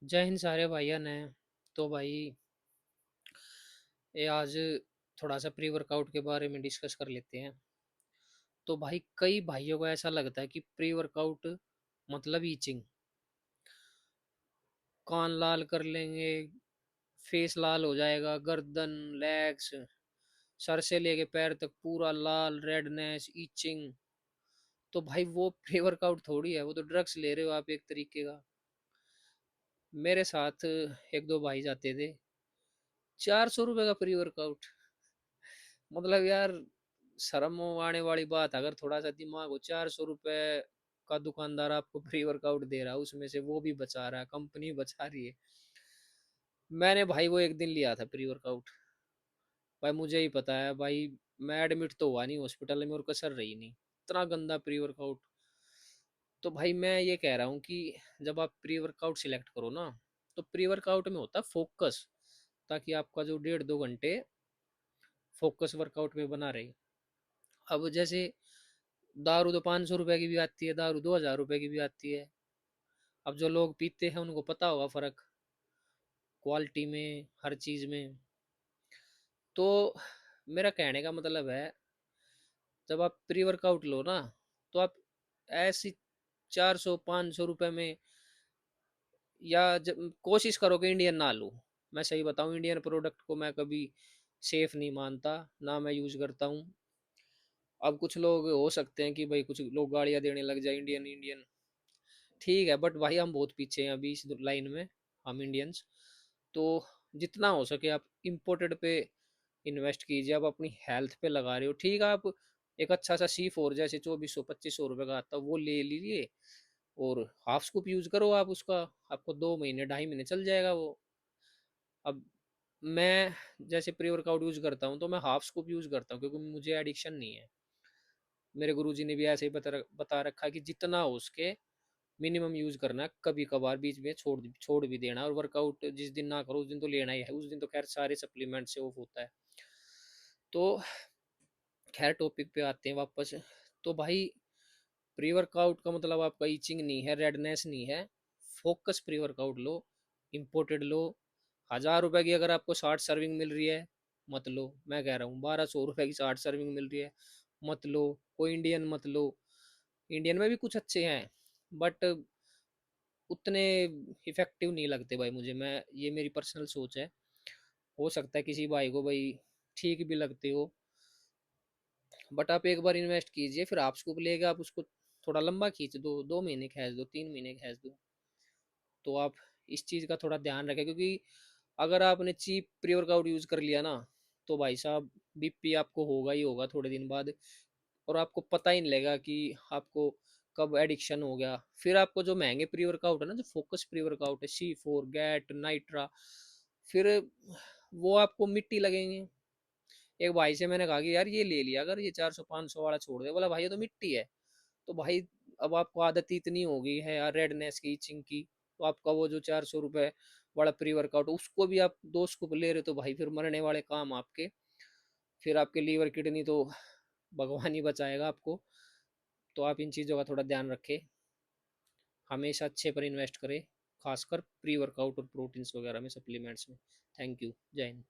जय हिंद सारे भाइयों ने। तो भाई ये आज थोड़ा सा प्री वर्कआउट के बारे में डिस्कस कर लेते हैं। तो भाई कई भाइयों को ऐसा लगता है कि प्री वर्कआउट मतलब ईचिंग, कान लाल कर लेंगे, फेस लाल हो जाएगा, गर्दन, लेग्स, सर से लेके पैर तक पूरा लाल, रेडनेस, ईचिंग। तो भाई वो प्री वर्कआउट थोड़ी है, वो तो ड्रग्स ले रहे हो आप एक तरीके का। मेरे साथ एक दो भाई जाते थे, 400 रुपये का प्री वर्कआउट। मतलब यार, शर्म आने वाली बात। अगर थोड़ा सा दिमाग हो, 400 रुपये का दुकानदार आपको प्री वर्कआउट दे रहा है, उसमें से वो भी बचा रहा है, कंपनी बचा रही है। मैंने भाई वो एक दिन लिया था प्री वर्कआउट। भाई मुझे ही पता है भाई, मैं एडमिट तो हुआ नहीं हॉस्पिटल में और कसर रही नहीं, इतना गंदा प्री वर्कआउट। तो भाई मैं ये कह रहा हूँ कि जब आप प्री वर्कआउट सिलेक्ट करो ना, तो प्री वर्कआउट में होता है फोकस, ताकि आपका जो 1.5 2 घंटे फोकस वर्कआउट में बना रहे। अब जैसे दारू तो 500 रुपए की भी आती है, दारू 2000 रुपए की भी आती है। अब जो लोग पीते हैं उनको पता होगा फर्क, क्वालिटी में, हर चीज में। तो मेरा कहने का मतलब है, जब आप प्री वर्कआउट लो ना, तो आप ऐसी 400 500 रुपए में, या कोशिश करो कि इंडियन ना लो। मैं सही बताऊं, इंडियन प्रोडक्ट को मैं कभी सेफ नहीं मानता, ना मैं यूज करता हूँ। अब कुछ लोग हो सकते हैं कि भाई कुछ लोग गाड़ियां देने लग जाए इंडियन इंडियन, ठीक है, बट भाई हम बहुत पीछे हैं अभी इस लाइन में, हम इंडियंस। तो जितना हो सके आप इम्पोर्टेड पे इन्वेस्ट कीजिए। आप अपनी हेल्थ पे लगा रहे हो, ठीक है, आप एक अच्छा सा C4 जैसे 2400 2500 रुपये का आता है वो ले लीजिए, और हाफ स्कूप यूज करो आप उसका। आपको 2 महीने 2.5 महीने चल जाएगा वो। अब मैं जैसे प्री वर्कआउट यूज करता हूँ, तो मैं हाफ स्कूप यूज करता हूँ, क्योंकि मुझे एडिक्शन नहीं है। मेरे गुरुजी ने भी ऐसे ही बता रखा है कि जितना हो उसके मिनिमम यूज करना है, कभी कभार बीच में छोड़ भी देना। और वर्कआउट जिस दिन ना करो उस दिन तो लेना ही है, उस दिन तो खैर सारे सप्लीमेंट से ऑफ होता है। तो खैर टॉपिक पे आते हैं वापस। तो भाई प्री वर्कआउट का मतलब आपका ईचिंग नहीं है, रेडनेस नहीं है। फोकस प्री वर्कआउट लो, इम्पोर्टेड लो। 1000 रुपए की अगर आपको 60 सर्विंग मिल रही है, मत लो। मैं कह रहा हूँ 1200 रुपए की 60 सर्विंग मिल रही है, मत लो। कोई इंडियन मत लो। इंडियन में भी कुछ अच्छे हैं, बट उतने इफेक्टिव नहीं लगते भाई मुझे। मैं, ये मेरी पर्सनल सोच है, हो सकता है किसी भाई को भाई ठीक भी लगते हो। बट आप एक बार इन्वेस्ट कीजिए, फिर आप स्कूप लेके आप उसको थोड़ा लंबा खींच दो, 2 महीने खींच दो, 3 महीने खींच दो। तो आप इस चीज़ का थोड़ा ध्यान रखें, क्योंकि अगर आपने चीप प्री वर्कआउट यूज़ कर लिया ना, तो भाई साहब बीपी आपको होगा ही होगा थोड़े दिन बाद, और आपको पता ही नहीं लगेगा कि आपको कब एडिक्शन हो गया। फिर आपको जो महंगे प्री वर्कआउट है ना, जो फोकस प्री वर्कआउट है, C4 गैट नाइट्रा, फिर वो आपको मिट्टी लगेंगे। एक भाई से मैंने कहा कि यार ये ले लिया अगर, ये 400 500 वाला छोड़ दे। बोला भाई ये तो मिट्टी है। तो भाई अब आपको आदत ही इतनी हो गई है यार रेडनेस की, इचिंग की, तो आपका वो जो 400 रुपये वाला प्री वर्कआउट, उसको भी आप 2 स्कूप ले रहे हो, तो भाई फिर मरने वाले काम आपके। फिर आपके लीवर किडनी तो भगवान ही बचाएगा आपको। तो आप इन चीज़ों का थोड़ा ध्यान रखें, हमेशा अच्छे पर इन्वेस्ट करें, खासकर प्री वर्कआउट और प्रोटीन्स वगैरह में, सप्लीमेंट्स में। थैंक यू, जय हिंद।